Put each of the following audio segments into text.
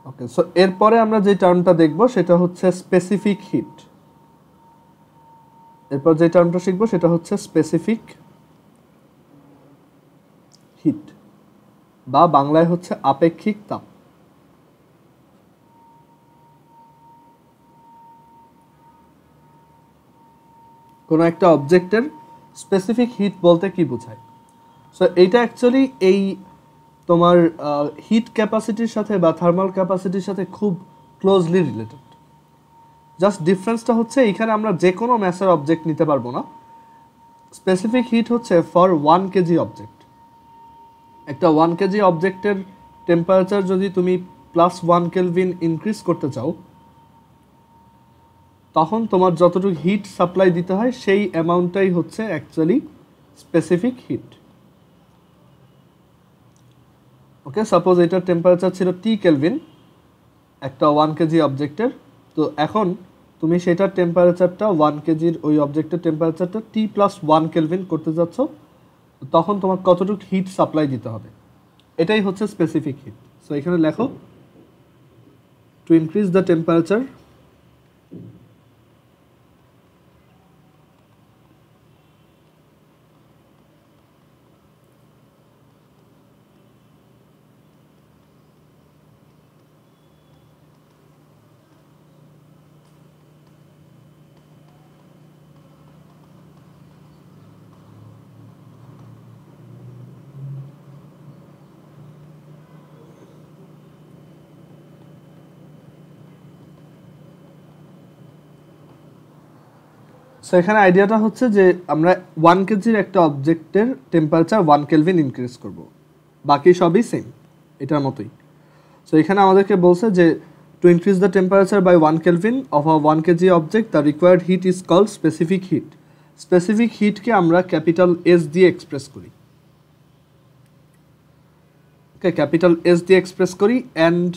ওকে, so এরপরে আমরা যে টার্মটা দেখব সেটা হচ্ছে স্পেসিফিক হিট। এরপর যে টার্মটা শিখবো সেটা হচ্ছে স্পেসিফিক হিট, বা বাংলায় হচ্ছে আপেক্ষিক তাপ। কোনো একটা অবজেক্টের স্পেসিফিক হিট বলতে কি বোঝায়? সো এইটা অ্যাকচুয়ালি এই তোমার হিট ক্যাপাসিটির সাথে বা থার্মাল ক্যাপাসিটির সাথে খুব ক্লোজলি রিলেটেড। জাস্ট ডিফারেন্সটা হচ্ছে এইখানে আমরা যে কোনো ম্যাসের অবজেক্ট নিতে পারবো না। স্পেসিফিক হিট হচ্ছে ফর 1 কেজি অবজেক্ট। একটা 1 কেজি অবজেক্টের টেম্পারেচার যদি তুমি +1 কেলভিন ইনক্রিজ করতে চাও, তখন তোমার যতটুকু হিট সাপ্লাই দিতে হয় সেই অ্যামাউন্টটাই হচ্ছে অ্যাকচুয়ালি স্পেসিফিক হিট। ওকে, সাপোজ এটার টেম্পারেচার ছিল টি কেলভিন একটা 1 কেজি অবজেক্টের, তো এখন তুমি সেটার টেম্পারেচারটা 1 কেজির ওই অবজেক্টের টেম্পারেচারটা T+1 কেলভিন করতে যাচ্ছ, তখন তোমার কতটুকু হিট সাপ্লাই দিতে হবে, এটাই হচ্ছে স্পেসিফিক হিট। সো এখানে লেখো two increase the temperature so এখানে আইডিয়াটা হচ্ছে যে আমরা 1 কেজির একটা অবজেক্টের টেম্পারেচার 1 কেলভিন ইনক্রিজ করব, বাকি সবই সেম এটার মতোই। সো এখানে আমাদেরকে বলছে যে to increase the temperature by 1 kelvin of a 1 kg object the required heat is called specific heat. Specific হিটকে আমরা ক্যাপিটাল এস দিয়ে এক্সপ্রেস করি। ওকে, ক্যাপিটাল এস দিয়ে এক্সপ্রেস করি। অ্যান্ড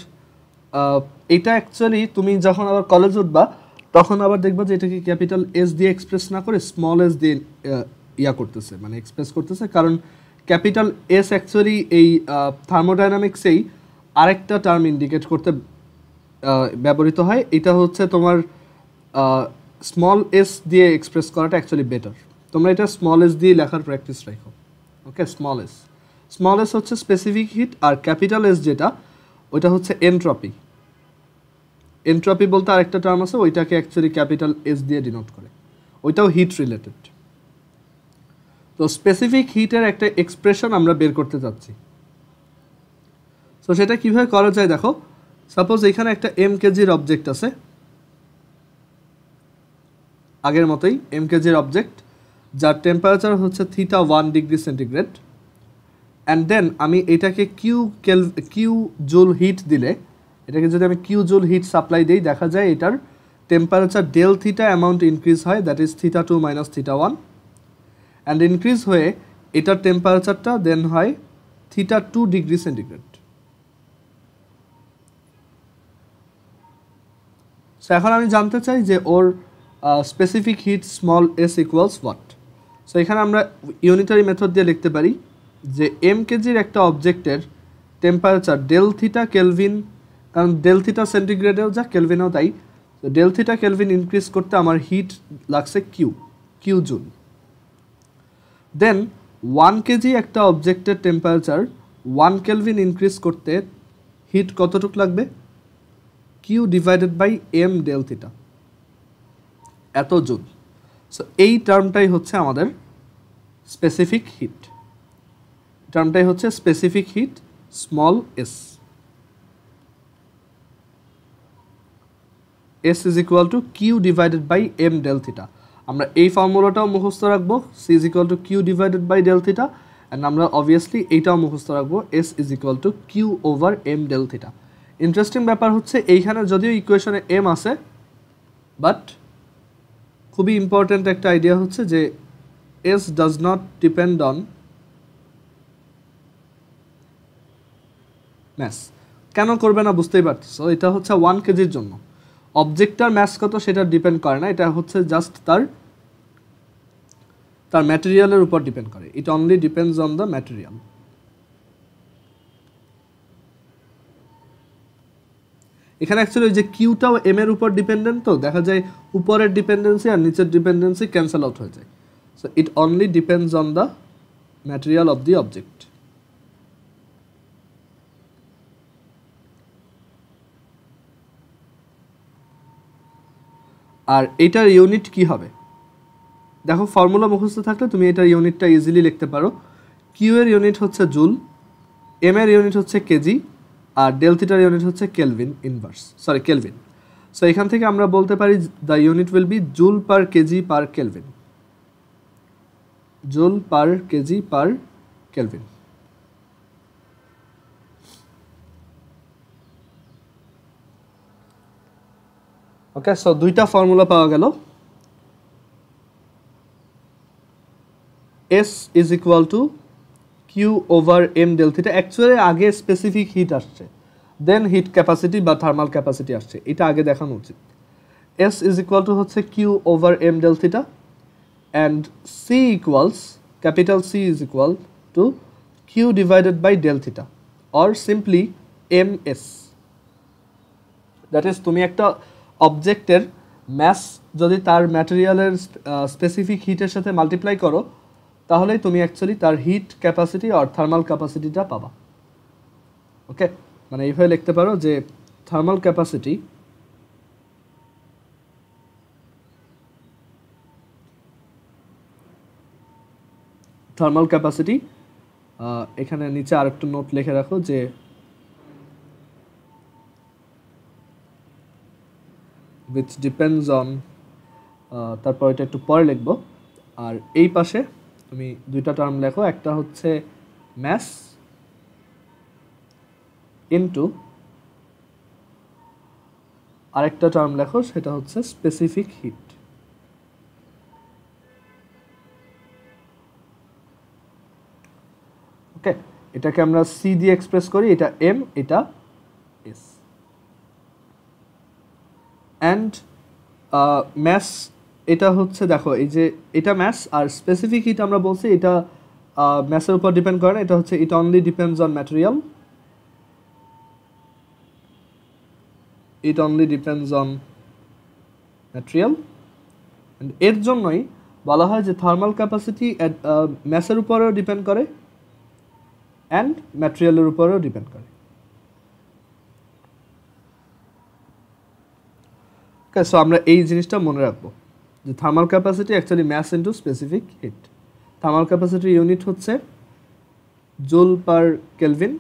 এটা অ্যাকচুয়ালি তুমি যখন আবার কলেজ উঠবা তখন আবার দেখবা যে এটাকে ক্যাপিটাল এস দিয়ে এক্সপ্রেস না করে স্মল এস দিয়ে করতেছে, মানে এক্সপ্রেস করতেছে। কারণ ক্যাপিটাল এস অ্যাকচুয়ালি এই থার্মোডাইনামিক্সেই আরেকটা টার্ম ইন্ডিকেট করতে ব্যবহৃত হয়। এটা হচ্ছে তোমার স্মল এস দিয়ে এক্সপ্রেস করাটা অ্যাকচুয়ালি বেটার। তোমরা এটা স্মল এস দিয়ে লেখার প্র্যাকটিস রাখো। ওকে, স্মল এস হচ্ছে স্পেসিফিক হিট, আর ক্যাপিটাল এস যেটা ওইটা হচ্ছে এনট্রপি। এনট্রপি বলতে আরেকটা টার্ম আছে, ওইটাকে অ্যাকচুয়ালি ক্যাপিটাল এস দিয়ে ডিনোট করে, ওইটাও হিট রিলেটেড। তো স্পেসিফিক হিটের একটা এক্সপ্রেশন আমরা বের করতে যাচ্ছি। সো সেটা কিভাবে করা যায় দেখো, সাপোজ এখানে একটা এম কেজির অবজেক্ট আছে, আগের মতোই এম কেজির অবজেক্ট, যার টেম্পারেচার হচ্ছে θ1 ডিগ্রি সেন্টিগ্রেড। অ্যান্ড দেন আমি এটাকে কিউ জুল হিট দিলে, এটাকে যদি আমি কিউ জুল হিট সাপ্লাই দিই, দেখা যায় এটার temperature del theta amount increase হয়, that is θ2 minus θ1, and increase হয়ে এটার টেম্পারেচারটা দেন হয় θ2 ডিগ্রি সেন্টিগ্রেড। সো এখন আমি জানতে চাই যে ওর specific heat small S equals what. So এখানে আমরা ইউনিটারি মেথড দিয়ে লিখতে পারি যে এম কেজির একটা অবজেক্টের টেম্পারেচার ডেল থিটা কেলভিন, কারণ ডেল থিটা সেন্টিগ্রেডেও যা কেলভিনেও তাই, তো ডেল থিটা কেলভিন ইনক্রিজ করতে আমার হিট লাগছে কিউ জুল। দেন 1 কেজি একটা অবজেক্টের টেম্পারেচার 1 কেলভিন ইনক্রিজ করতে হিট কতটুকু লাগবে? Q divided by M del theta, এত জুল। সো এই টার্মটাই হচ্ছে আমাদের স্পেসিফিক হিট, টার্মটাই হচ্ছে specific heat small S. S is equal to Q divided by M del theta. আমরা এই ফর্মুলাটাও মুখস্থ রাখবো, C is equal to Q divided by del theta, and আমরা অবভিয়াসলি এইটাও মুখস্থ রাখবো, S is equal to Q over M del theta. Interesting ব্যাপার হচ্ছে এইখানে যদিও ইকুয়েশনে এম আছে, বাট খুবই ইম্পর্ট্যান্ট একটা আইডিয়া হচ্ছে যে S does not depend on mass. কেন করবে না বুঝতেই পারছো, এটা হচ্ছে 1 কেজির জন্য অবজেক্টটার ম্যাস কত সেটা ডিপেন্ড করে না, এটা হচ্ছে জাস্ট তার ম্যাটেরিয়ালের উপর ডিপেন্ড করে। ইট only depends on the material. এখানে অ্যাকচুয়ালি ওই যে কিউটাও এম এর উপর ডিপেন্ডেন্ট, তো দেখা যায় উপরের ডিপেন্ডেন্সি আর নিচের ডিপেন্ডেন্সি ক্যান্সেল আউট হয়ে যায়। So it only depends on the material of the object. আর এটার ইউনিট কি হবে দেখো, ফর্মুলা মুখস্থ থাকলে তুমি এটার ইউনিটটা ইজিলি লিখতে পারো। কিউ এর ইউনিট হচ্ছে জুল, এম এর ইউনিট হচ্ছে কেজি, আর ডেল থিটার ইউনিট হচ্ছে kelvin inverse, sorry kelvin. So এখান থেকে আমরা বলতে পারি the unit will be joule per KG per kelvin, joule per KG per kelvin. Okay, so দুইটা ফর্মুলা পাওয়া গেল। S is equal to Q over M del theta। Actually আগে specific hit আসছে, দেন হিট ক্যাপাসিটি বা thermal capacity আসছে, এটা আগে দেখানো উচিত। S is equal to হচ্ছে Q over M del theta and C equals, capital C is equal to Q divided by del theta or simply MS। That is তুমি একটা অবজেক্টের ম্যাস যদি তার ম্যাটেরিয়ালের স্পেসিফিক হিটের সাথে মাল্টিপ্লাই করো, তাহলেই তুমি অ্যাকচুয়ালি তার হিট ক্যাপাসিটি আর থার্মাল ক্যাপাসিটিটা পাবা। ওকে, মানে এইভাবে লিখতে পারো যে থার্মাল ক্যাপাসিটি এখানে নিচে আরেকটা নোট লিখে রাখো যে which depends on, তারপর এটা একটু পরে লিখবো। আর এই পাশে তুমি দুইটা টার্ম লেখো, একটা হচ্ছে ম্যাস ইনটু আরেকটা টার্ম লেখো, সেটা হচ্ছে স্পেসিফিক হিট। ওকে, এটাকে আমরা সি দিয়ে এক্সপ্রেস করি, এটা এম, এটা এস। অ্যান্ড ম্যাস এটা হচ্ছে, দেখো এই যে এটা ম্যাস আর স্পেসিফিক হিট আমরা বলছি এটা ম্যাসের উপর ডিপেন্ড করে না, এটা হচ্ছে ইট only depends on material, it only depends on material. এর জন্যই বলা হয় যে থার্মাল ক্যাপাসিটি ম্যাসের উপরেও ডিপেন্ড করে অ্যান্ড ম্যাটেরিয়ালের উপরেও ডিপেন্ড করে। ওকে, সো আমরা এই জিনিসটা মনে রাখবো যে thermal capacity actually mass into specific heat. Thermal ক্যাপাসিটির ইউনিট হচ্ছে জুল পার কেলভিন,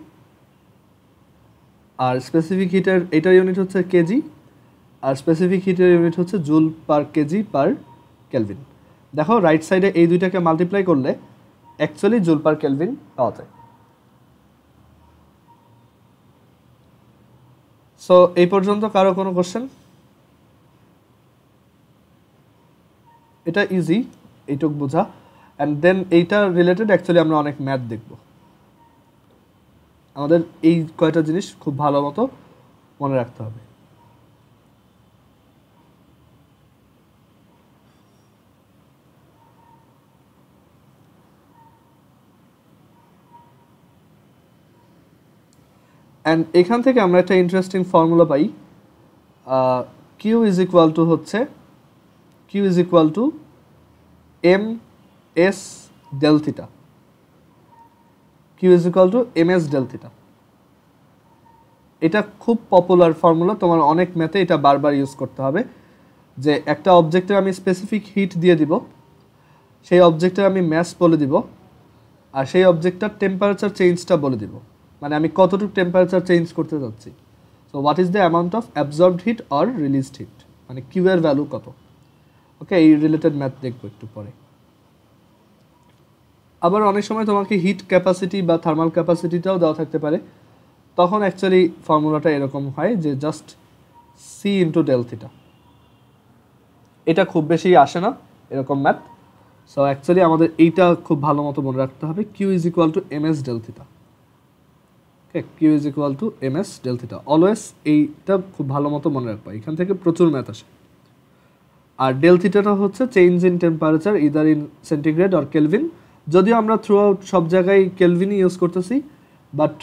আর স্পেসিফিক হিটের এটার ইউনিট হচ্ছে কেজি, আর স্পেসিফিক হিটের ইউনিট হচ্ছে joule per KG per kelvin. দেখো রাইট সাইডে এই দুইটাকে মাল্টিপ্লাই করলে অ্যাকচুয়ালি জুল পার কেলভিন পাওয়া যায়। সো এই পর্যন্ত কারো কোনো কোশ্চেন? এটা ইজি, এইটুক বোঝা। অ্যান্ড দেন এইটা রিলেটেড অ্যাকচুয়ালি আমরা অনেক ম্যাথ দেখব। আমাদের এই কয়টা জিনিস খুব ভালো মতো মনে রাখতে হবে। অ্যান্ড এখান থেকে আমরা একটা ইন্টারেস্টিং ফর্মুলা পাই, কিউ ইজ ইকুয়াল টু হচ্ছে Q is equal to MS del theta, Q is equal to MS del theta। এটা খুব পপুলার ফর্মুলা, তোমার অনেক ম্যাথে এটা বারবার ইউজ করতে হবে যে একটা অবজেক্টের আমি স্পেসিফিক হিট দিয়ে দিব, সেই অবজেক্টের আমি ম্যাস বলে দিব, আর সেই অবজেক্টটার টেম্পারেচার চেঞ্জটা বলে দিব, মানে আমি কতটুকু টেম্পারেচার চেঞ্জ করতে যাচ্ছি। So what is the amount of absorbed heat or released heat, মানে কিউ এর ভ্যালু কত। ওকে, এই রিলেটেড ম্যাথ দেখবো একটু পরে। আবার অনেক সময় তোমাকে হিট ক্যাপাসিটি বা থার্মাল ক্যাপাসিটিটাও দেওয়া থাকতে পারে, তখন অ্যাকচুয়ালি ফর্মুলাটা এরকম হয় যে just C into del theta. এটা খুব বেশি আসে না এরকম ম্যাথ। সো অ্যাকচুয়ালি আমাদের এইটা খুব ভালো মতো মনে রাখতে হবে, Q is equal to M S del theta. Okay, Q is equal to M S del theta, always এইটা খুব ভালো মতো মনে রাখবো, এখান থেকে প্রচুর ম্যাথ আসে। আর ডেল থিটাটা হচ্ছে change in temperature either in centigrade or kelvin, যদিও আমরা থ্রু আউট সব জায়গায় কেলভিনই ইউজ করতেছি, বাট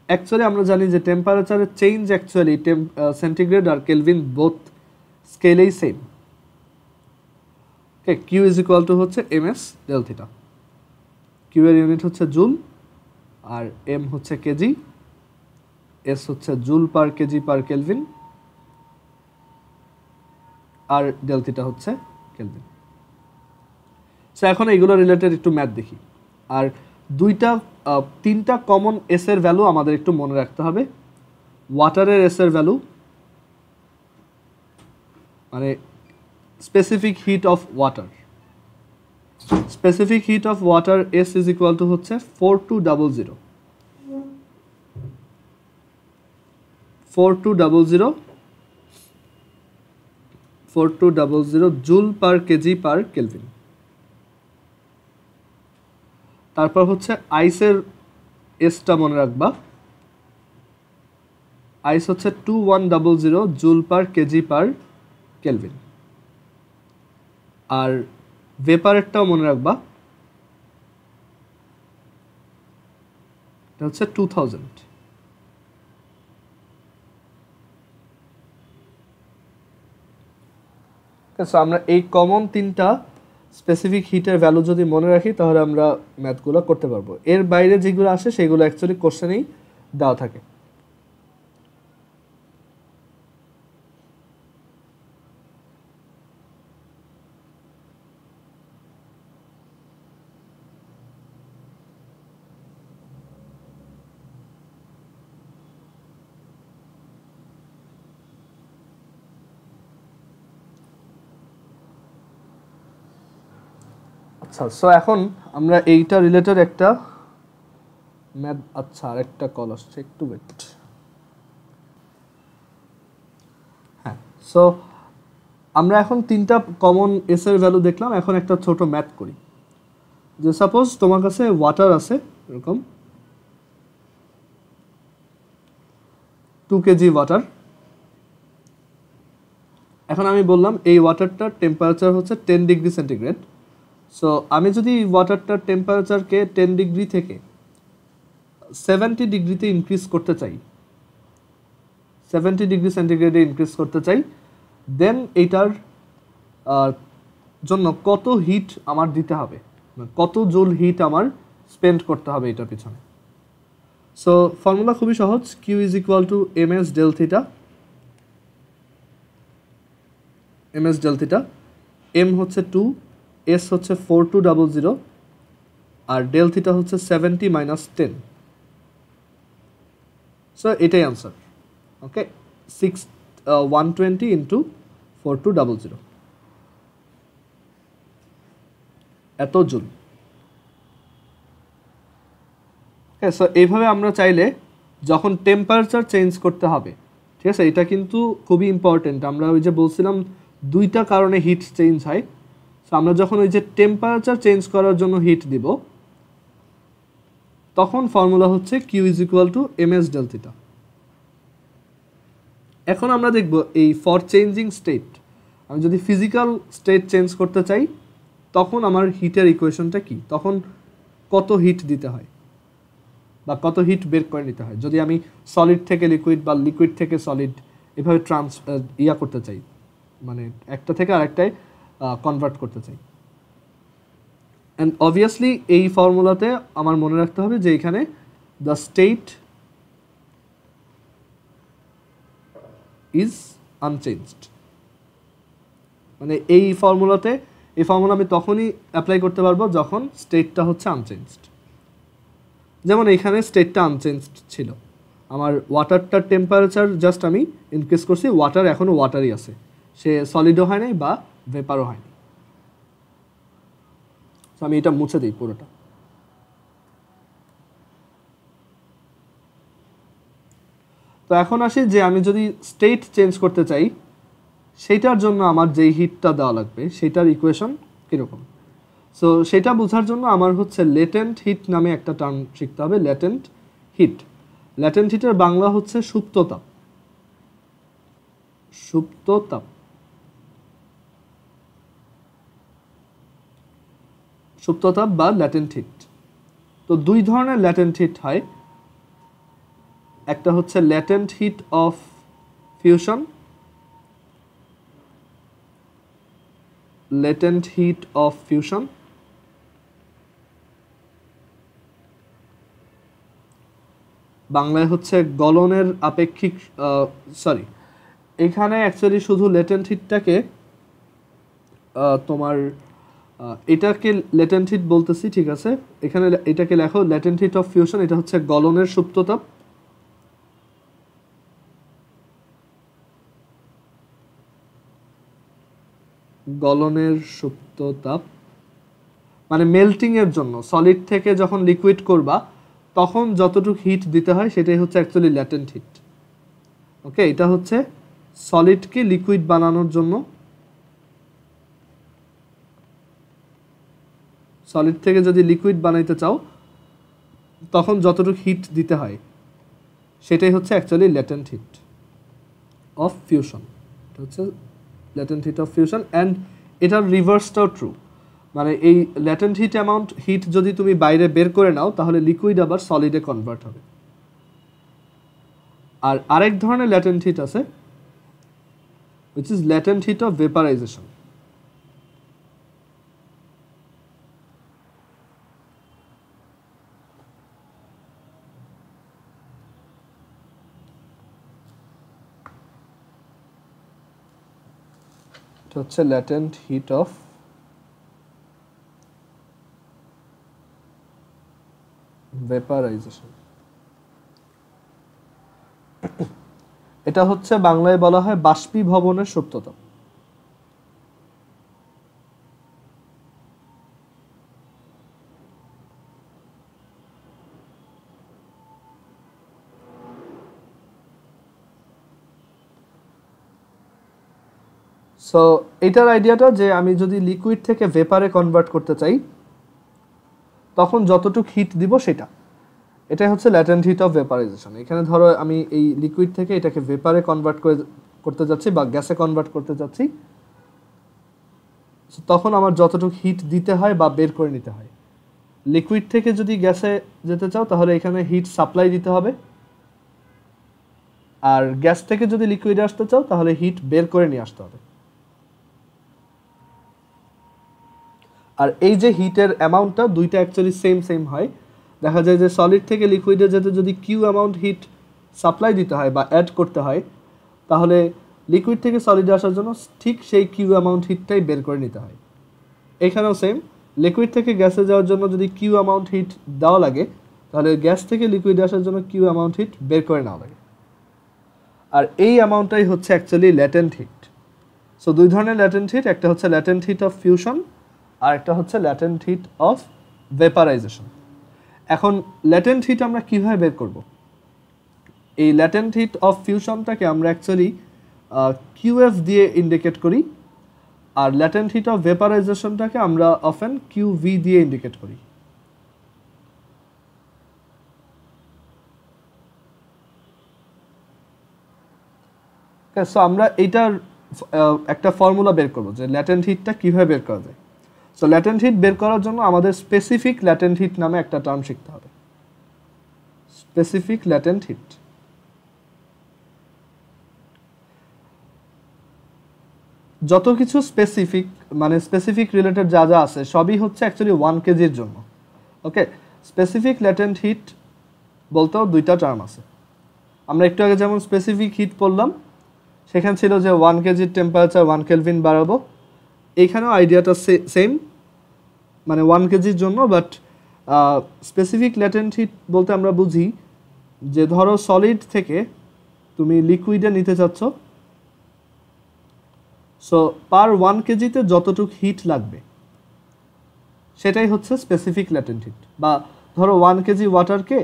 অ্যাকচুয়ালি আমরা জানি যে টেম্পারেচারের চেঞ্জ অ্যাকচুয়ালি সেন্টিগ্রেড আর কেলভিন বোথ স্কেলেই same. Okay, Q is equal to হচ্ছে ms ডেল থিটা। কিউ এর ইউনিট হচ্ছে জুল, আর এম হচ্ছে কেজি, এস হচ্ছে joule per KG per kelvin, আর ডেল থিটা হচ্ছে কেলভিন। সো এখন এইগুলো রিলেটেড একটু ম্যাথ দেখি। আর তিনটা কমন এস এর ভ্যালু আমাদের একটু মনে রাখতে হবে। ওয়াটারের এস এর ভ্যালু মানে specific heat of water, specific heat of water S is equal to হচ্ছে 4200 joule per KG per kelvin. তারপর হচ্ছে আইসের এসটা মনে রাখবা, আইস হচ্ছে 2100 joule per KG per kelvin. আর ভেপারেরটাও মনে রাখবা, এটা হচ্ছে 2000। সো আমরা এই কমন তিনটা স্পেসিফিক হিটের ভ্যালু যদি মনে রাখি তাহলে আমরা ম্যাথগুলো করতে পারবো। এর বাইরে যেগুলো আসে সেগুলো অ্যাকচুয়ালি কোশ্চেনেই দেওয়া থাকে। আচ্ছা, সো এখন আমরা এইটা রিলেটেড একটা ম্যাথ, আচ্ছা আর একটা কল আসছে, একটু ওয়েট। হ্যাঁ, সো আমরা এখন তিনটা কমন এস এর ভ্যালু দেখলাম। এখন একটা ছোট ম্যাথ করি। যে সাপোজ তোমার কাছে ওয়াটার আছে এরকম 2 কেজি ওয়াটার। এখন আমি বললাম এই ওয়াটারটার টেম্পারেচার হচ্ছে 10 ডিগ্রি সেন্টিগ্রেড। সো আমি যদি ওয়াটারটার টেম্পারেচারকে 10 ডিগ্রি থেকে 70 ডিগ্রিতে ইনক্রিজ করতে চাই, 70 ডিগ্রি সেন্টিগ্রেডে ইনক্রিজ করতে চাই, দেন এইটার জন্য কত হিট আমার দিতে হবে, কত জুল হিট আমার স্পেন্ড করতে হবে এটার পিছনে। সো ফর্মুলা খুবই সহজ, Q is equal to ms del theta. ms del theta, m হচ্ছে 2, s হচ্ছে 4200, আর ডেল থিটা হচ্ছে 70 মাইনাস 10। সো এটাই আনসার। ওকে, 120 ইন্টু 4200 এত জুল। ওকে, সো এইভাবে আমরা চাইলে যখন টেম্পারেচার চেঞ্জ করতে হবে, ঠিক আছে, এটা কিন্তু খুবই ইম্পর্টেন্ট। আমরা ওই যে বলছিলাম দুইটা কারণে হিট চেঞ্জ হয়। সো আমরা যখন ওই যে টেম্পারেচার চেঞ্জ করার জন্য হিট দিব, তখন ফর্মুলা হচ্ছে Q is equal to ms del theta. এখন আমরা দেখব এই ফর চেঞ্জিং স্টেট, আমি যদি ফিজিক্যাল স্টেট চেঞ্জ করতে চাই তখন আমার হিটের ইকুয়েশনটা কি, তখন কত হিট দিতে হয় বা কত হিট বের করে নিতে হয় যদি আমি সলিড থেকে লিকুইড বা লিকুইড থেকে সলিড এভাবে করতে চাই, মানে একটা থেকে আরেকটায় কনভার্ট করতে চাই। অ্যান্ড অবভিয়াসলি এই ফর্মুলাতে আমার মনে রাখতে হবে যে এখানে দ্য স্টেট ইজ আনচেঞ্জড, মানে এই ফর্মুলা আমি তখনই অ্যাপ্লাই করতে পারবো যখন স্টেটটা হচ্ছে আনচেঞ্জড। যেমন এইখানে স্টেটটা আনচেঞ্জড ছিল, আমার ওয়াটারটার টেম্পারেচার জাস্ট আমি ইনক্রিজ করছি, ওয়াটার এখনও ওয়াটারই আছে, সে সলিডও হয় নাই বা ভেপারও হয়নি। তো আমি এটা মুছে দিই পুরোটা। তো এখন আসি যে আমি যদি স্টেট চেঞ্জ করতে চাই সেইটার জন্য আমার যেই হিটটা দেওয়া লাগবে সেটার ইকুয়েশন কীরকম। সো সেটা বোঝার জন্য আমার হচ্ছে লেটেন্ট হিট নামে একটা টার্ম শিখতে হবে। লেটেন্ট হিট, ল্যাটেন্ট হিটের বাংলা হচ্ছে সুপ্ত তাপ। সুপ্ত তাপ, সুপ্ত তাপ বা ল্যাটেন্ট হিট। তো দুই ধরনের ল্যাটেন্ট হিট হয়, একটা হচ্ছে latent heat of fusion, latent heat of fusion, বাংলায় হচ্ছে গলনের আপেক্ষিক, সরি এখানে অ্যাকচুয়ালি শুধু ল্যাটেন্ট হিটটাকে তোমার এটাকে ল্যাটেন্ট হিট বলতেছি, ঠিক আছে, এখানে এটাকে লেখো ল্যাটেন্ট হিট অফ ফিউশন, এটা হচ্ছে গলনের সুপ্ততাপ, গলনের সুপ্ততাপ মানে মেল্টিং এর জন্য সলিড থেকে যখন লিকুইড করবা তখন যতটুকু হিট দিতে হয় সেটাই হচ্ছে অ্যাকচুয়ালি ল্যাটেন্ট হিট। ওকে, এটা হচ্ছে সলিডকে লিকুইড বানানোর জন্য, সলিড থেকে যদি লিকুইড বানাইতে চাও তখন যতটুকু হিট দিতে হয় সেটাই হচ্ছে actually latent heat of fusion. এটা হচ্ছে latent heat of fusion and এটার রিভার্সটাও ট্রু, মানে এই ল্যাটেন্ট হিট অ্যামাউন্ট হিট যদি তুমি বাইরে বের করে নাও তাহলে লিকুইড আবার সলিডে কনভার্ট হবে। আর আরেক ধরনের ল্যাটেন্ট হিট আছে which is latent heat of vaporization. এটা হচ্ছে latent heat of vaporization. এটা হচ্ছে বাংলায় বলা হয় বাষ্পীভবনের সুপ্ততাপ। সো এটার আইডিয়াটা যে আমি যদি লিকুইড থেকে ভেপারে কনভার্ট করতে চাই তখন যতটুকু হিট দিব সেটা, এটাই হচ্ছে ল্যাটেন্ট হিট অফ ভেপারাইজেশন। এখানে ধরো আমি এই লিকুইড থেকে এটাকে ভেপারে কনভার্ট করতে যাচ্ছি বা গ্যাসে কনভার্ট করতে যাচ্ছি, তখন আমার যতটুকু হিট দিতে হয় বা বের করে নিতে হয়। লিকুইড থেকে যদি গ্যাসে যেতে চাও তাহলে এখানে হিট সাপ্লাই দিতে হবে, আর গ্যাস থেকে যদি লিকুইডে আসতে চাও তাহলে হিট বের করে নিয়ে আসতে হবে। আর এই যে হিটের অ্যামাউন্টটা দুইটা অ্যাকচুয়ালি সেম হয়। দেখা যায় যে সলিড থেকে লিকুইডে যেতে যদি কিউ অ্যামাউন্ট হিট সাপ্লাই দিতে হয় বা অ্যাড করতে হয় তাহলে লিকুইড থেকে সলিডে আসার জন্য ঠিক সেই কিউ অ্যামাউন্ট হিটটাই বের করে নিতে হয়। এখানেও সেম, লিকুইড থেকে গ্যাসে যাওয়ার জন্য যদি কিউ অ্যামাউন্ট হিট দেওয়া লাগে তাহলে গ্যাস থেকে লিকুইডে আসার জন্য কিউ অ্যামাউন্ট হিট বের করে নেওয়া লাগে। আর এই অ্যামাউন্টটাই হচ্ছে অ্যাকচুয়ালি ল্যাটেন্ট হিট। সো দুই ধরনের ল্যাটেন্ট হিট, একটা হচ্ছে ল্যাটেন্ট হিট অফ ফিউশন আর একটা হচ্ছে ল্যাটেন্ট হিট অফ ভেপারাইজেশন। এখন ল্যাটেন্ট হিট আমরা কিভাবে বের করব? এই ল্যাটেন্ট হিট অফ ফিউশনটাকে আমরা অ্যাকচুয়ালি কিউএফ দিয়ে ইন্ডিকেট করি, আর ল্যাটেন্ট হিট অফ ভেপারাইজেশনটাকে আমরা অফেন কিউভি দিয়ে ইন্ডিকেট করি। সো আমরা এইটার একটা ফর্মুলা বের করব যে ল্যাটেন্ট হিটটা কিভাবে বের করা যায়। সো ল্যাটেন্ট হিট বের করার জন্য আমাদের স্পেসিফিক ল্যাটেন্ট হিট নামে একটা টার্ম শিখতে হবে। স্পেসিফিক ল্যাটেন্ট হিট, যত কিছু স্পেসিফিক মানে স্পেসিফিক রিলেটেড যা যা আছে সবই হচ্ছে অ্যাকচুয়ালি 1 কেজির জন্য। ওকে, স্পেসিফিক ল্যাটেন্ট হিট বলতেও দুইটা টার্ম আছে। আমরা একটু আগে যেমন স্পেসিফিক হিট পড়লাম, সেখানে ছিল যে 1 কেজির টেম্পারেচার 1 কেলভিন বাড়াবো, এইখানেও আইডিয়াটা সেম, মানে 1 কেজির জন্য। বাট স্পেসিফিক ল্যাটেন্ট হিট বলতে আমরা বুঝি যে ধরো সলিড থেকে তুমি লিকুইডে নিতে চাচ্ছ, সো পার 1 কেজিতে যতটুকু হিট লাগবে সেটাই হচ্ছে স্পেসিফিক ল্যাটেন্ট হিট। বা ধরো 1 কেজি ওয়াটারকে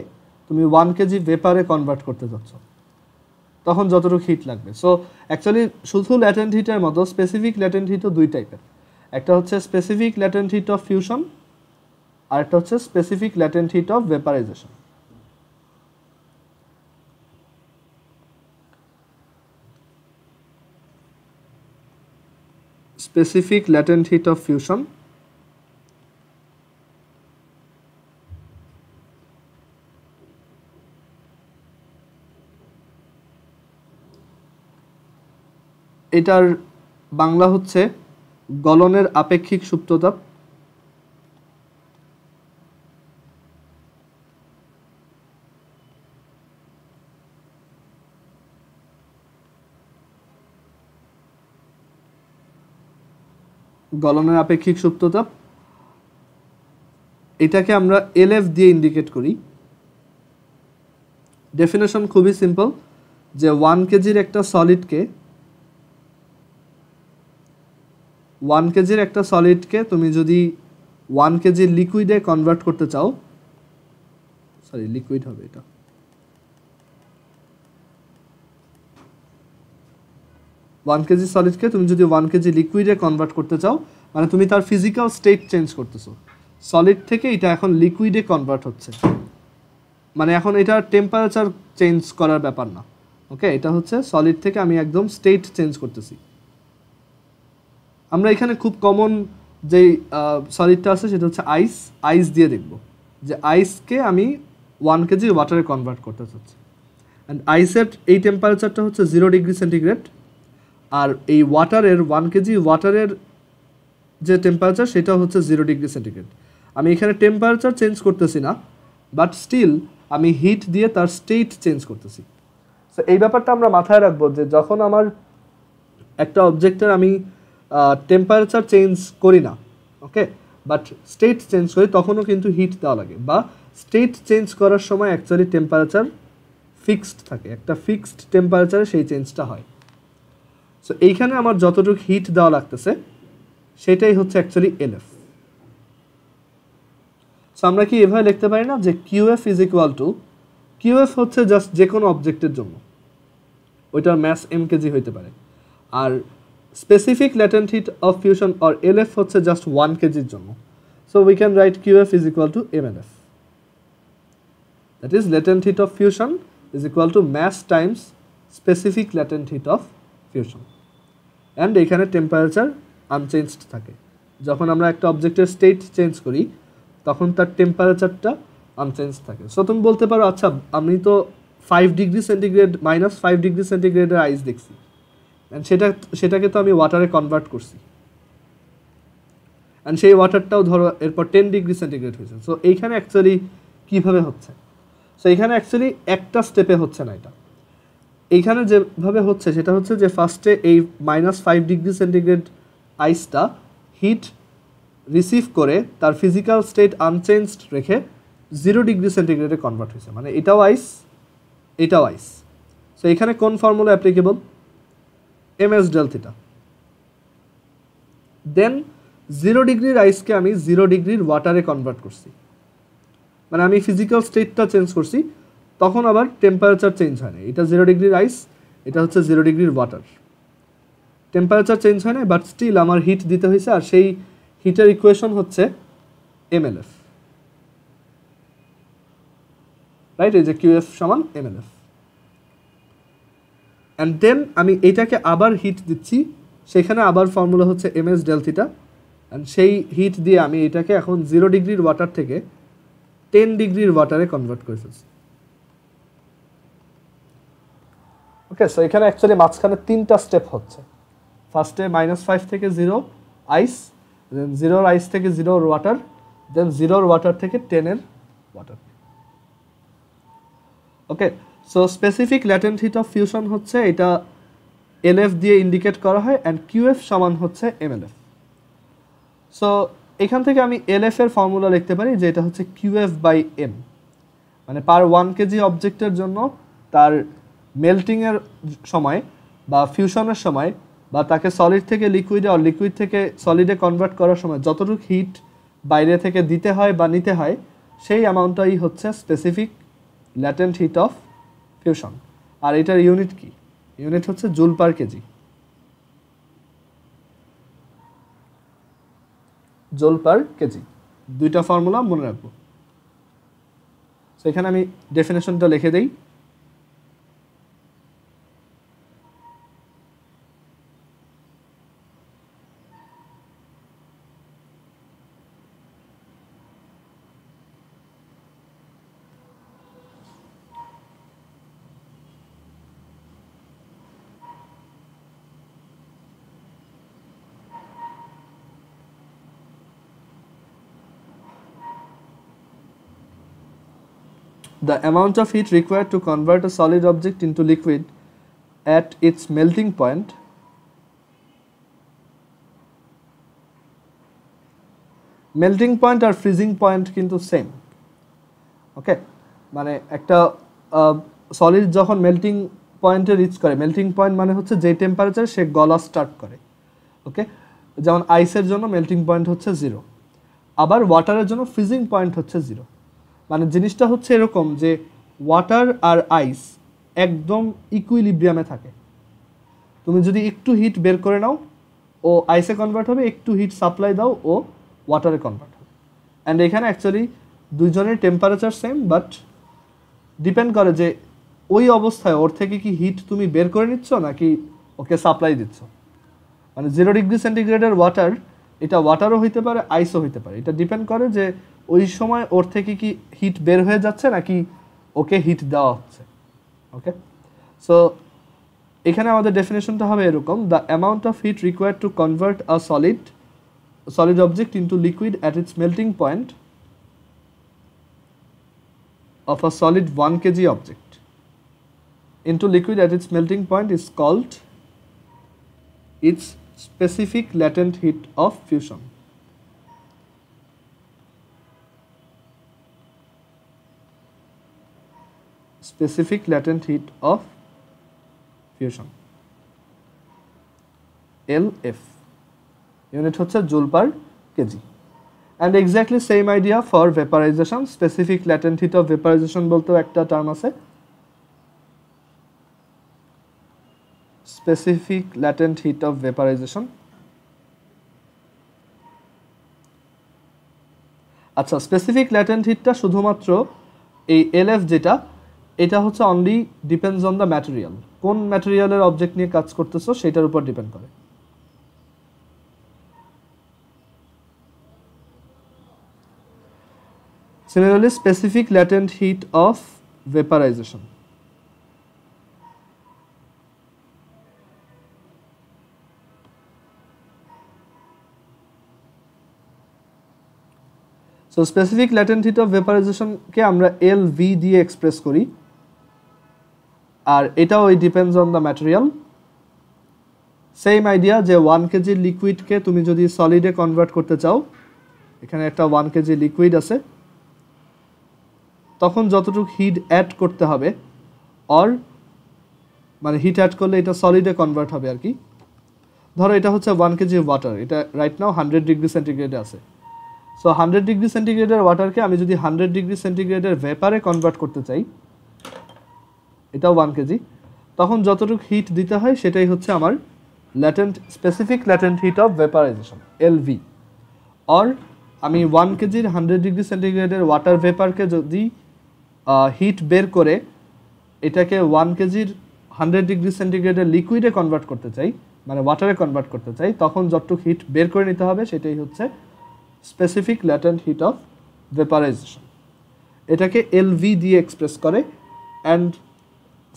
তুমি 1 কেজি ভেপারে কনভার্ট করতে চাচ্ছ, তখন যতটুকু হিট লাগবে। সো অ্যাকচুয়ালি শুধু ল্যাটেন্ট হিটের মতো স্পেসিফিক ল্যাটেন্ট হিটও দুই টাইপের, একটা হচ্ছে specific latent heat of fusion আর একটা হচ্ছে specific latent heat of vaporisation. Specific latent heat of fusion এটার বাংলা হচ্ছে গলনের আপেক্ষিক সুপ্ততাপ। গলনের আপেক্ষিক সুপ্ততাপ এটাকে আমরা এলএফ দিয়ে ইন্ডিকেট করি। ডেফিনেশন খুবই সিম্পল, যে 1 কেজির একটা সলিডকে তুমি যদি 1 কেজি লিকুইডে কনভার্ট করতে চাও, সরি লিকুইড হবে এটা, 1 কেজি সলিডকে তুমি যদি 1 কেজি লিকুইডে কনভার্ট করতে চাও, মানে তুমি তার ফিজিক্যাল স্টেট চেঞ্জ করতেছো, সলিড থেকে এটা এখন লিকুইডে কনভার্ট হচ্ছে, মানে এখন এটা টেম্পারেচার চেঞ্জ করার ব্যাপার না। ওকে, এটা হচ্ছে সলিড থেকে আমি একদম স্টেট চেঞ্জ করতেছি। আমরা এখানে খুব কমন যেই সলিডটা আছে সেটা হচ্ছে আইস দিয়ে দেখব, যে আইসকে আমি 1 কেজি ওয়াটারে কনভার্ট করতে চাচ্ছি, অ্যান্ড আইসের এই টেম্পারেচারটা হচ্ছে 0 ডিগ্রি সেন্টিগ্রেড, আর এই ওয়াটারের 1 কেজি ওয়াটারের যে টেম্পারেচার সেটা হচ্ছে 0 ডিগ্রি সেন্টিগ্রেড। আমি এখানে টেম্পারেচার চেঞ্জ করতেছি না, বাট স্টিল আমি হিট দিয়ে তার স্টেট চেঞ্জ করতেছি। সো এই ব্যাপারটা আমরা মাথায় রাখবো, যে যখন আমার একটা অবজেক্টের আমি টেম্পারেচার চেঞ্জ করি না, ওকে, বাট স্টেট চেঞ্জ করি, তখনও কিন্তু হিট দেওয়া লাগে, বা স্টেট চেঞ্জ করার সময় অ্যাকচুয়ালি টেম্পারেচার ফিক্সড থাকে, একটা ফিক্সড টেম্পারেচারে সেই চেঞ্জটা হয়। সো এইখানে আমার যতটুকু হিট দেওয়া লাগতেছে সেটাই হচ্ছে অ্যাকচুয়ালি এলএফ। সো আমরা কি এভাবে লিখতে পারি না, যে QF is equal two, QF হচ্ছে জাস্ট যে কোনো অবজেক্টের জন্য, ওইটার ম্যাস এম কেজি হইতে পারে, আর specific latent heat of fusion or LF হচ্ছে জাস্ট 1 কেজির জন্য। So we can write QF is equal to MLF, that is latent heat of fusion is equal to mass times specific latent heat of fusion, and এখানে temperature unchanged থাকে। যখন আমরা একটা অবজেক্টের state change করি তখন তার টেম্পারেচারটা আনচেঞ্জ থাকে। সো তুমি বলতে পারো, আচ্ছা আমি তো 5 ডিগ্রি সেন্টিগ্রেড -5 ডিগ্রি সেন্টিগ্রেডের আইস দেখছি, অ্যান্ড সেটাকে তো আমি ওয়াটারে কনভার্ট করছি, অ্যান্ড সেই ওয়াটারটাও ধরো এরপর 10 ডিগ্রি সেন্টিগ্রেড হয়েছে। সো এইখানে অ্যাকচুয়ালি কীভাবে হচ্ছে? সো এইখানে অ্যাকচুয়ালি একটা স্টেপে হচ্ছে না, এটা এইখানে যেভাবে হচ্ছে সেটা হচ্ছে যে ফার্স্টে এই -5 ডিগ্রি সেন্টিগ্রেড আইসটা হিট রিসিভ করে তার ফিজিক্যাল স্টেট আনচেঞ্জড রেখে 0 ডিগ্রি সেন্টিগ্রেডে কনভার্ট হয়েছে, মানে এটাও আইস, এটাও আইস। সো এখানে কোন formula applicable? MS del theta. Then 0 ডিগ্রির আইসকে আমি 0 ডিগ্রির ওয়াটারে কনভার্ট করছি, মানে আমি ফিজিক্যাল স্টেটটা চেঞ্জ করছি, তখন আবার টেম্পারেচার চেঞ্জ হয় না। এটা 0 ডিগ্রির আইস, এটা হচ্ছে 0 ডিগ্রির ওয়াটার, টেম্পারেচার চেঞ্জ হয় না, বাট স্টিল আমার হিট দিতে হয়েছে, আর সেই হিটের ইকুয়েশন হচ্ছে এমএলএফ, রাইট? এই যে কিউএফ সমান এমএলএফ, অ্যান্ড দেন আমি এইটাকে আবার হিট দিচ্ছি, সেখানে আবার ফর্মুলা হচ্ছে এমএস ডেল থিটা, অ্যান্ড সেই হিট দিয়ে আমি এটাকে এখন 0 ডিগ্রির ওয়াটার থেকে 10 ডিগ্রির ওয়াটারে কনভার্ট করে ফেলছি। ওকে, সো এখানে অ্যাকচুয়ালি মাঝখানে 3টা স্টেপ হচ্ছে। ফার্স্টে -5 থেকে 0 আইস, দেন 0 আইস থেকে 0 ওয়াটার, দেন 0 ওয়াটার থেকে 10 water. Okay, so specific latent heat of fusion হচ্ছে এটা এলএফ দিয়ে ইন্ডিকেট করা হয়, অ্যান্ড কিউএফ সমান হচ্ছে এমএলএফ। সো এখান থেকে আমি এলএফ এর ফর্মুলা লিখতে পারি, যে এটা হচ্ছে কিউএফ বাই এম, মানে পার 1 কেজি অবজেক্টের জন্য তার মেল্টিংয়ের সময় বা ফিউশনের সময়, বা তাকে সলিড থেকে লিকুইডে আর লিকুইড থেকে সলিডে কনভার্ট করার সময় যতটুকু হিট বাইরে থেকে দিতে হয় বা নিতে হয়, সেই অ্যামাউন্টটাই হচ্ছে specific latent heat of fusion. আর এটার ইউনিট কি? ইউনিট হচ্ছে joule per kg, joule per kg. দুইটা ফর্মুলা মনে রাখবো। সো এখানে আমি ডেফিনেশনটা লিখে দেই। The amount of heat required to convert a solid object into liquid at its melting point আর ফ্রিজিং পয়েন্ট কিন্তু সেম। ওকে, মানে একটা সলিড যখন মেল্টিং পয়েন্টে রিচ করে, মেল্টিং পয়েন্ট মানে হচ্ছে যে টেম্পারেচার সে গলা স্টার্ট করে। ওকে, যেমন আইসের জন্য মেল্টিং পয়েন্ট হচ্ছে 0, আবার ওয়াটারের জন্য ফ্রিজিং পয়েন্ট হচ্ছে 0। মানে জিনিসটা হচ্ছে এরকম যে ওয়াটার আর আইস একদম ইকুইলিব্রিয়ামে থাকে। তুমি যদি একটু হিট বের করে নাও ও আইসে কনভার্ট হবে, একটু হিট সাপ্লাই দাও ও ওয়াটারে কনভার্ট হবে। অ্যান্ড এখানে অ্যাকচুয়ালি দুইজনের টেম্পারেচার সেম, বাট ডিপেন্ড করে যে ওই অবস্থায় ওর থেকে কি হিট তুমি বের করে নিচ্ছ নাকি ওকে সাপ্লাই দিচ্ছ। মানে 0 ডিগ্রি সেন্টিগ্রেডের ওয়াটার, এটা ওয়াটারও হইতে পারে আইসও হইতে পারে, এটা ডিপেন্ড করে যে ওই সময় ওর থেকে কি হিট বের হয়ে যাচ্ছে নাকি ওকে হিট দেওয়া হচ্ছে। ওকে, সো এখানে আমাদের ডেফিনেশনটা হবে এরকম: the amount of heat required to convert a solid object into liquid at its melting point of a solid 1 kg object into liquid at its melting point is called its specific latent heat of fusion. Specific latent heat of fusion, LF. Unit হচ্ছে joule per KG. And exactly same idea for vaporisation. Specific latent heat of vaporisation বলতেও একটা term আছে, specific latent heat of vaporisation. আচ্ছা, specific latent হিটটা শুধুমাত্র এই LF যেটা, এটা হচ্ছে only depends on the material. কোন ম্যাটেরিয়ালের অবজেক্ট নিয়ে কাজ করতেছো সেটার উপর ডিপেন্ড করে। Similarly, specific latent heat of vaporization. So specific latent heat of vaporization কে আমরা LV দিয়ে এক্সপ্রেস করি, আর এটাও depends on the material. Same idea যে 1 কেজি লিকুইডকে তুমি যদি সলিডে কনভার্ট করতে চাও, এখানে একটা 1 কেজি লিকুইড আছে, তখন যতটুকু হিট অ্যাড করতে হবে, অর মানে হিট অ্যাড করলে এটা সলিডে কনভার্ট হবে আর কি। ধরো এটা হচ্ছে 1 কেজি ওয়াটার, এটা রাইট নাও 100 ডিগ্রি সেন্টিগ্রেডে আছে। সো 100 ডিগ্রি সেন্টিগ্রেডের ওয়াটারকে আমি যদি 100 ডিগ্রি সেন্টিগ্রেডের ভেপারে কনভার্ট করতে চাই, এটাও 1 কেজি, তখন যতটুকু হিট দিতে হয় সেটাই হচ্ছে আমার specific latent heat of vaporisation, LV. Or আমি 1 কেজির 100 ডিগ্রি সেন্টিগ্রেডের ওয়াটার ভেপারকে যদি হিট বের করে এটাকে 1 কেজির 100 ডিগ্রি সেন্টিগ্রেডের লিকুইডে কনভার্ট করতে চাই, মানে ওয়াটারে কনভার্ট করতে চাই, তখন যতটুকু হিট বের করে নিতে হবে সেটাই হচ্ছে specific latent heat of vaporisation. এটাকে এলভি দিয়ে এক্সপ্রেস করে। অ্যান্ড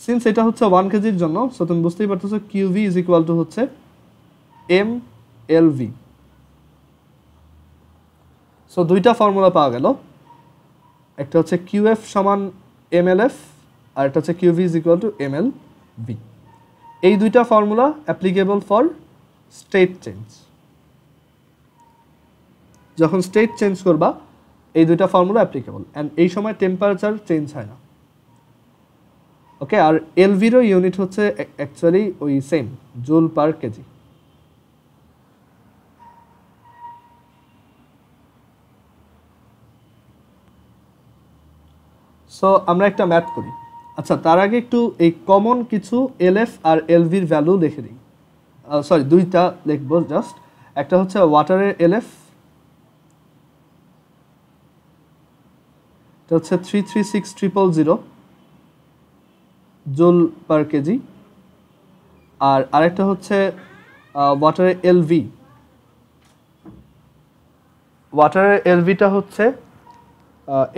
সিন্স এটা হচ্ছে 1 কেজির জন্য, সো তুমি বুঝতেই পারতেছো কিউভি ইজ ইকুয়াল টু হচ্ছে এম এলভি। সো দুইটা ফর্মুলা পাওয়া গেল, একটা হচ্ছে কিউএফ সমান এমএলএফ আর একটা হচ্ছে কিউভি ইজ ইকুয়াল টু এমএলভি। এই দুইটা formula applicable for state change. যখন স্টেট চেঞ্জ করবা এই দুইটা ফর্মুলা অ্যাপ্লিকেবল, অ্যান্ড এই সময় টেম্পারেচার চেঞ্জ হয় না। ওকে, আর এলভিরও ইউনিট হচ্ছে অ্যাকচুয়ালি ওই same, joule per KG. So আমরা একটা ম্যাথ করি। আচ্ছা, তার আগে একটু এই কমন কিছু এলএফ আর এলভির ভ্যালু লিখে দিই। সরি, দুইটা লিখবো জাস্ট। একটা হচ্ছে ওয়াটারের এলএফ, এটা হচ্ছে 336000 জুল পার কেজি। আর আরেকটা হচ্ছে ওয়াটারের এলভি। ওয়াটারের এলভিটা হচ্ছে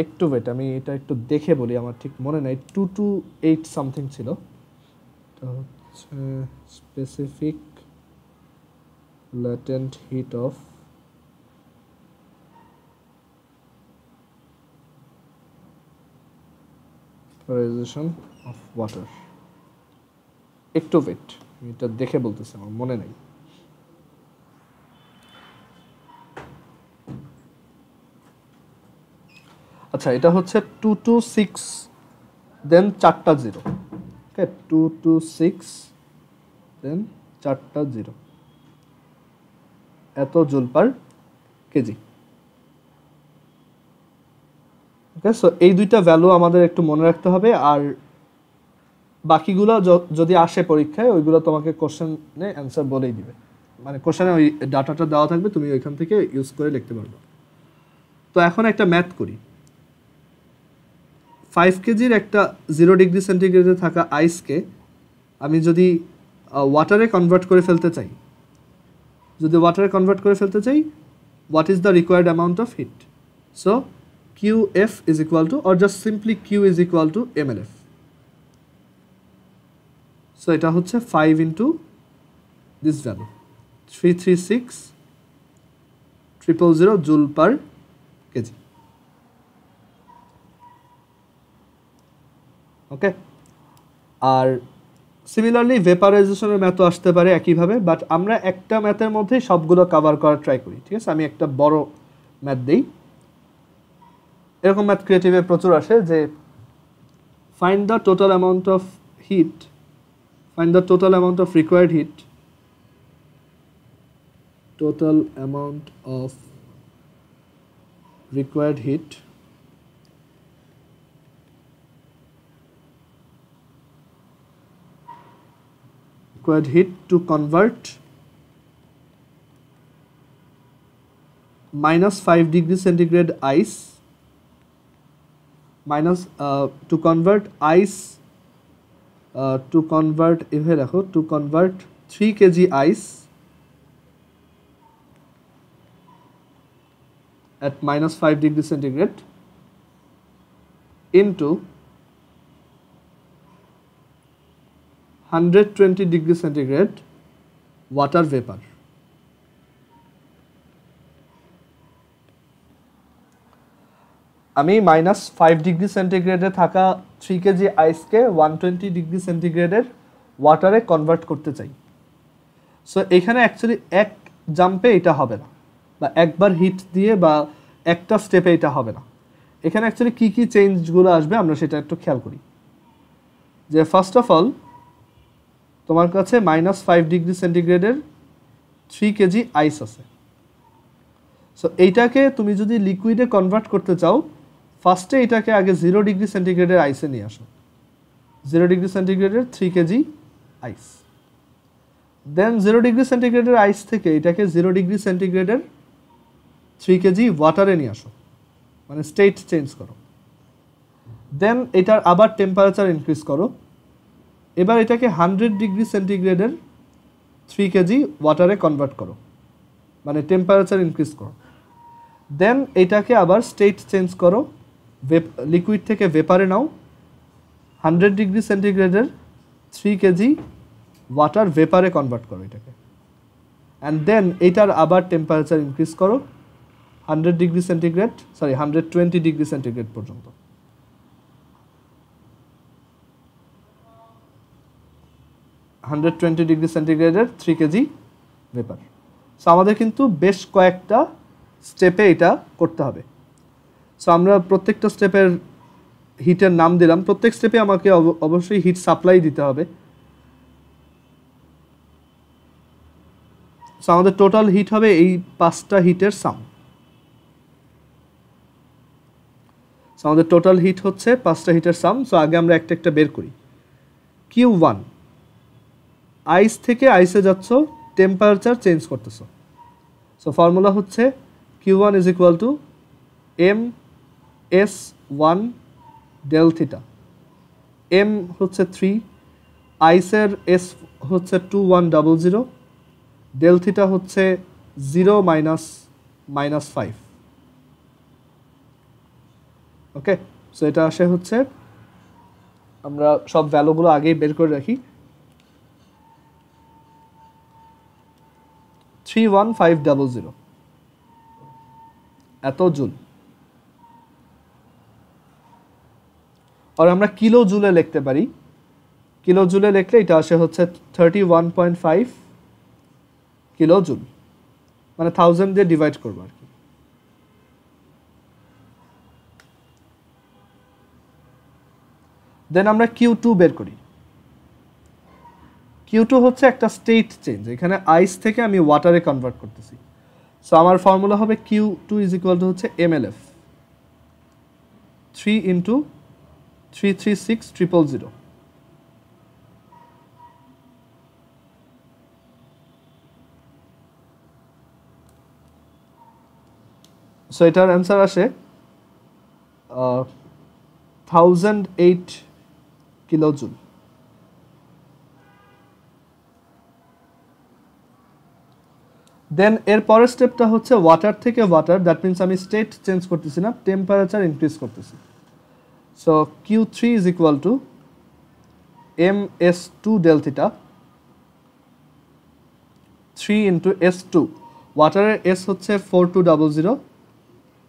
একটু ওয়েট, আমি এটা একটু দেখে বলি, আমার ঠিক মনে নাই, 228 সামথিং ছিল। এটা হচ্ছে specific latent heat of vaporisation of water, একটু ওয়েট, এটা দেখে বলতেছে, আমার মনে নেই। আচ্ছা, এটা হচ্ছে 226 দেন 4টা 0। ওকে, 226 দেন 4টা 0, এত জুল পার কেজি। ওকে, সো এই দুইটা ভ্যালু আমাদের একটু মনে রাখতে হবে। আর বাকিগুলো যদি আসে পরীক্ষায়, ওইগুলো তোমাকে কোশ্চেনে অ্যান্সার বলেই দিবে, মানে কোশ্চেনে ওই ডাটাটা দেওয়া থাকবে, তুমি ওইখান থেকে ইউজ করে লিখতে পারবে। তো এখন একটা ম্যাথ করি। 5 কেজির একটা 0 ডিগ্রি সেন্টিগ্রেডে থাকা আইসকে আমি যদি ওয়াটারে কনভার্ট করে ফেলতে চাই, what is the required amount of heat? So QF is equal to, or just simply Q is equal to MLF. So এটা হচ্ছে 5 into this value, 336,000 joule per kg. Okay, R similarly ভেপারাইজেশনের ম্যাথও আসতে পারে একইভাবে, but আমরা একটা ম্যাথের মধ্যেই সবগুলো কভার করার ট্রাই করি। ঠিক আছে, আমি একটা বড় ম্যাথ দিই। এরকম ম্যাথ ক্রিয়েটিভে প্রচুর আসে যে find the total amount of heat, find the total amount of required heat, total amount of required heat to convert -5 degree centigrade ice, to convert ice, to convert 3 kg ice at -5 degree centigrade into 120 degree centigrade water vapor. আমি -5 degree সেন্টিগ্রেডে থাকা 3 KG আইসকে 120 degree সেন্টিগ্রেডের ওয়াটারে convert করতে চাই। So এখানে actually এক জাম্পে এটা হবে না, বা একবার হিট দিয়ে বা একটা স্টেপে এটা হবে না। এখানে অ্যাকচুয়ালি কী কী চেঞ্জগুলো আসবে আমরা সেটা একটু খেয়াল করি। যে ফার্স্ট অফ অল, তোমার কাছে -5 ডিগ্রি সেন্টিগ্রেডের 3 কেজি আইস আছে। সো এইটাকে তুমি যদি লিকুইডে কনভার্ট করতে চাও, ফার্স্টে এটাকে আগে 0 ডিগ্রি সেন্টিগ্রেডের আইসে নিয়ে আসো, 0 ডিগ্রি সেন্টিগ্রেডের 3 কেজি আইস। দেন 0 ডিগ্রি সেন্টিগ্রেডের আইস থেকে এটাকে 0 ডিগ্রি সেন্টিগ্রেডের 3 কেজি ওয়াটারে নিয়ে আসো, মানে স্টেট চেঞ্জ করো। দেন এটার আবার টেম্পারেচার ইনক্রিজ করো, এবার এটাকে 100 ডিগ্রি সেন্টিগ্রেডের 3 কেজি ওয়াটারে কনভার্ট করো, মানে টেম্পারেচার ইনক্রিজ করো। দেন এটাকে আবার স্টেট চেঞ্জ করো, লিকুইড থেকে ভেপারে নাও, 100 ডিগ্রি সেন্টিগ্রেডের 3 কেজি ওয়াটার ভেপারে কনভার্ট করো এটাকে। অ্যান্ড দেন এইটার আবার টেম্পারেচার ইনক্রিজ করো 120 ডিগ্রি সেন্টিগ্রেড পর্যন্ত। ডিগ্রি সেন্টিগ্রেডের 3 কেজি ভেপার। সো আমাদের কিন্তু বেশ কয়েকটা স্টেপে এটা করতে হবে। সো আমরা প্রত্যেকটা স্টেপের হিটের নাম দিলাম, প্রত্যেক স্টেপে আমাকে অবশ্যই হিট সাপ্লাই দিতে হবে। সো আমাদের টোটাল হিট হবে এই 5টা হিটের সাম। সো আমাদের টোটাল হিট হচ্ছে 5টা হিটের সাম। সো আগে আমরা একটা একটা বের করি। Q1, আইস থেকে আইসে যাচ্ছ, টেম্পারেচার চেঞ্জ করতেছো। সো ফর্মুলা হচ্ছে Q1 is equal to M/S1 del theta। M হচ্ছে 3, আইসের S হচ্ছে 2100, del theta হচ্ছে 0 -5। ওকে, সো এটা আসে হচ্ছে, আমরা সব ভ্যালুগুলো আগেই বের করে রাখি, 31500 এত জুল। আর আমরা কিলো জুলে লিখতে পারি, কিলো জুলে লিখলে এটা আসে হচ্ছে 31.5 কিলো জুল, মানে 1000 দিয়ে ডিভাইড করবো আর কি। দেন আমরা Q2 বের করি। Q2 হচ্ছে একটা স্টেট চেঞ্জ, এখানে আইস থেকে আমি ওয়াটারে কনভার্ট করতেছি। সো আমার ফর্মুলা হবে Q2 ইজ ইকুয়াল টু হচ্ছে MLF 3 ইন্টু 336000। সো এটার অ্যান্সার আসে 1008 কিলো জুল। দেন এর পরের স্টেপটা হচ্ছে ওয়াটার থেকে ওয়াটার, দ্যাট মিনস আমি স্টেট চেঞ্জ করতেছি না, টেম্পারেচার ইনক্রিজ করতেছি। So Q3 is equal to MS2 del theta 3 into S2, ওয়াটারের S হচ্ছে 4200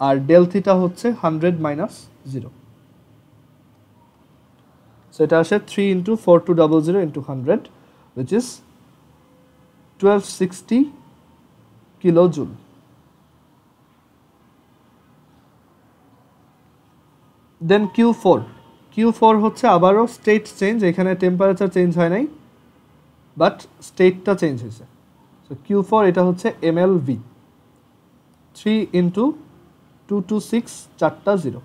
আর ডেল থিটা হচ্ছে 100 মাইনাস 0। সো এটা আসে 3 into 4200 into 100 which is 1260 kilo joule. Then Q4 হচ্ছে আবারও স্টেট চেঞ্জ, এখানে টেম্পারেচার চেঞ্জ হয় নাই বাট স্টেটটা চেঞ্জ হয়েছে। সো Q4 এটা হচ্ছে MLV 3 ইন্টু 226 চারটা 0।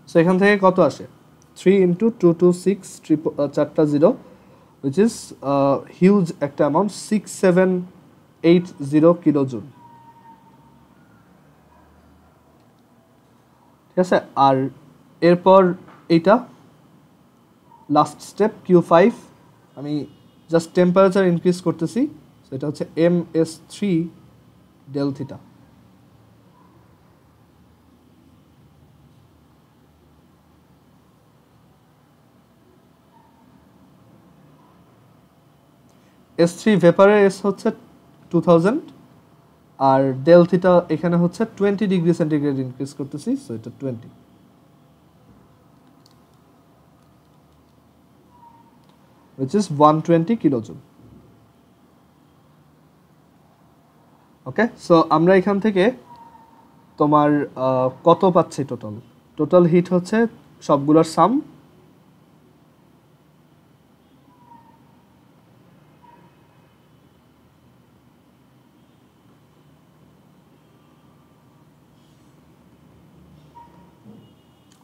সো এখান থেকে কত আসে 3 ইন্টু 226 চারটা 0 which is হিউজ একটা অ্যামাউন্ট 6780 কিলো জুল। ঠিক আছে, আর এরপর এইটা লাস্ট স্টেপ Q5, আমি জাস্ট টেম্পারেচার ইনক্রিজ করতেছি, সো এটা হচ্ছে MS3 del theta. S3 ভেপারের S হচ্ছে 2000 আর ডেল থিটা এখানে হচ্ছে 20 ডিগ্রি সেন্টিগ্রেড ইনক্রিজ করতেছি, সো এটা 20 which is 120 kilojoule. Okay, so আমরা এখান থেকে তোমার কত পাচ্ছি টোটাল হিট হচ্ছে সবগুলোর সাম,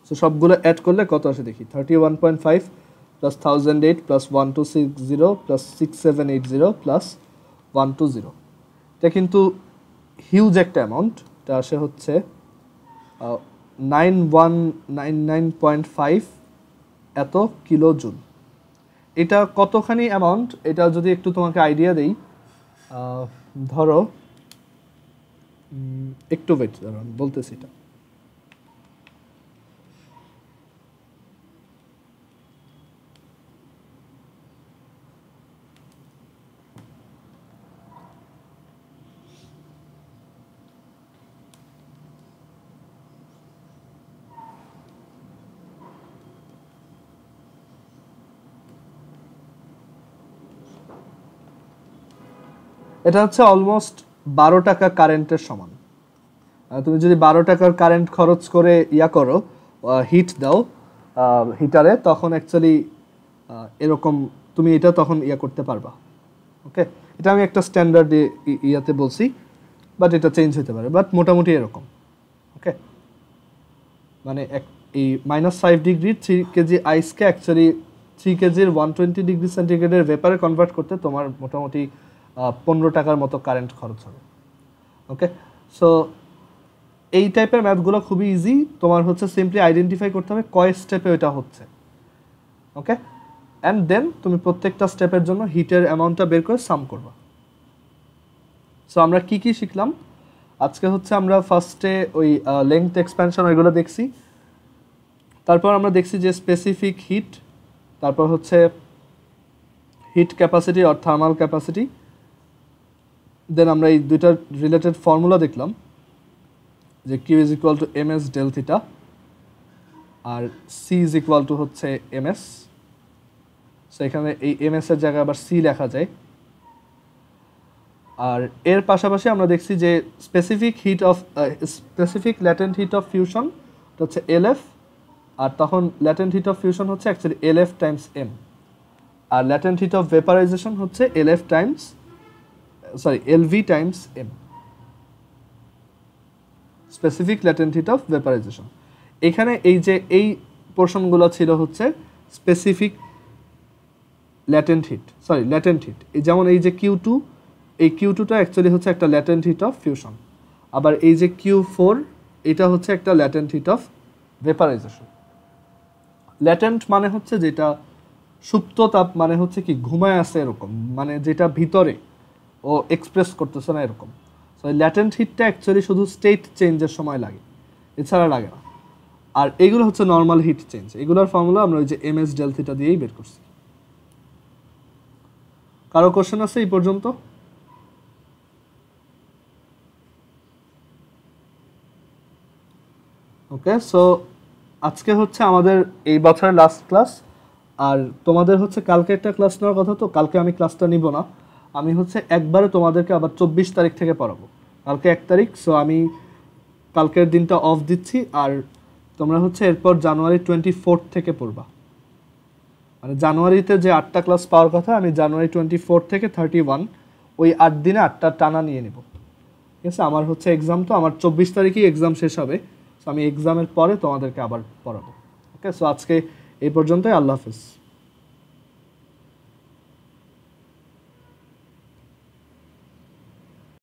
সো সবগুলো অ্যাড করলে কত আসে দেখি 31.5 প্লাস 1008 প্লাস 1260 প্লাস 6780 প্লাস 120, এটা কিন্তু হিউজ একটা অ্যামাউন্ট, এটা আসে হচ্ছে 9199.5 এত কিলো জুল। এটা কতখানি অ্যামাউন্ট, এটা যদি একটু তোমাকে আইডিয়া দেই, ধরো একটু ওয়েট বলতেছি এটা। এটা হচ্ছে অলমোস্ট 12 টাকা কারেন্টের সমান। তুমি যদি 12 টাকার কারেন্ট খরচ করে করো, হিট দাও হিটারে, তখন অ্যাকচুয়ালি এরকম তুমি এটা তখন করতে পারবা। ওকে, এটা আমি একটা স্ট্যান্ডার্ড ইয়াতে বলছি, বাট এটা চেঞ্জ হতে পারে, বাট মোটামুটি এরকম। ওকে, মানে এই -5 ডিগ্রি 3 কেজি আইসকে অ্যাকচুয়ালি 3 কেজির 120 ডিগ্রি সেন্টিগ্রেডের ভেপারে কনভার্ট করতে তোমার মোটামুটি 15 টাকার মতো কারেন্ট খরচ হবে। ওকে, সো এই টাইপের ম্যাথগুলো খুবই ইজি, তোমার হচ্ছে সিম্পলি আইডেন্টিফাই করতে হবে কয় স্টেপে এটা হচ্ছে। ওকে, অ্যান্ড দেন তুমি প্রত্যেকটা স্টেপের জন্য হিটের অ্যামাউন্টটা বের করে সাম করবা। সো আমরা কি কি শিখলাম আজকে হচ্ছে, আমরা ফার্স্টে ওই লেংথ এক্সপ্যানশন ওইগুলো দেখছি, তারপর আমরা দেখছি যে স্পেসিফিক হিট, তারপর হচ্ছে হিট ক্যাপাসিটি আর থার্মাল ক্যাপাসিটি। দেন আমরা এই দুইটার রিলেটেড ফর্মুলা দেখলাম যে Q is equal to M S del theta আর সি ইজ ইকুয়াল টু হচ্ছে এম এস। সো এখানে এই এম এস এর জায়গায় আবার সি লেখা যায়। আর এর পাশাপাশি আমরা দেখছি যে specific latent heat of fusion হচ্ছে এলএফ, আর তখন ল্যাটেন্ট হিট অফ ফিউশন হচ্ছে অ্যাকচুয়ালি এলএফ টাইমস এম, আর ল্যাটেন্ট হিট অফ ভেপারাইজেশন হচ্ছে LV times M, specific latent heat of vaporisation. এখানে এই যে এই পোর্শনগুলো ছিল হচ্ছে স্পেসিফিক ল্যাটেন্ট হিট, যেমন এই যে Q2, এই Q2টা অ্যাকচুয়ালি হচ্ছে একটা ল্যাটেন্ট হিট অফ ফিউশন, আবার এই যে Q4 এটা হচ্ছে একটা latent heat of vaporisation. Latent মানে হচ্ছে যেটা সুপ্ত তাপ, মানে হচ্ছে কি ঘুমায় আছে এরকম, মানে যেটা ভিতরে ও এক্সপ্রেস করতেছে না এরকম। সো ল্যাটেন্ট হিটটা অ্যাকচুয়ালি শুধু স্টেট চেঞ্জের সময় লাগে, এছাড়া লাগে না। আর এগুলো হচ্ছে নর্মাল হিট চেঞ্জ, এগুলোর ফর্মুলা আমরা ওই যে এম এস ডেল থিটা দিয়েই বের করছি। কারো কোশ্চেন আছে এই পর্যন্ত? ওকে, সো আজকে হচ্ছে আমাদের এই বছরের লাস্ট ক্লাস, আর তোমাদের হচ্ছে কালকে একটা ক্লাস নেওয়ার কথা, তো কালকে আমি ক্লাসটা নিব না, আমি হচ্ছে একবারে তোমাদেরকে আবার 24 তারিখ থেকে পড়াবো। কালকে 1 তারিখ, সো আমি কালকের দিনটা অফ দিচ্ছি, আর তোমরা হচ্ছে এরপর জানুয়ারি 24 থেকে পড়বা। মানে জানুয়ারিতে যে 8টা ক্লাস পাওয়ার কথা, আমি জানুয়ারি 24 থেকে 31 ওই 8 দিনে 8টা টানা নিয়ে নেব। ঠিক আছে, আমার হচ্ছে এক্সাম, তো আমার 24 তারিখেই এক্সাম শেষ হবে, সো আমি এক্সামের পরে তোমাদেরকে আবার পড়াবো। ওকে, সো আজকে এই পর্যন্তই, আল্লাহ হাফেজ।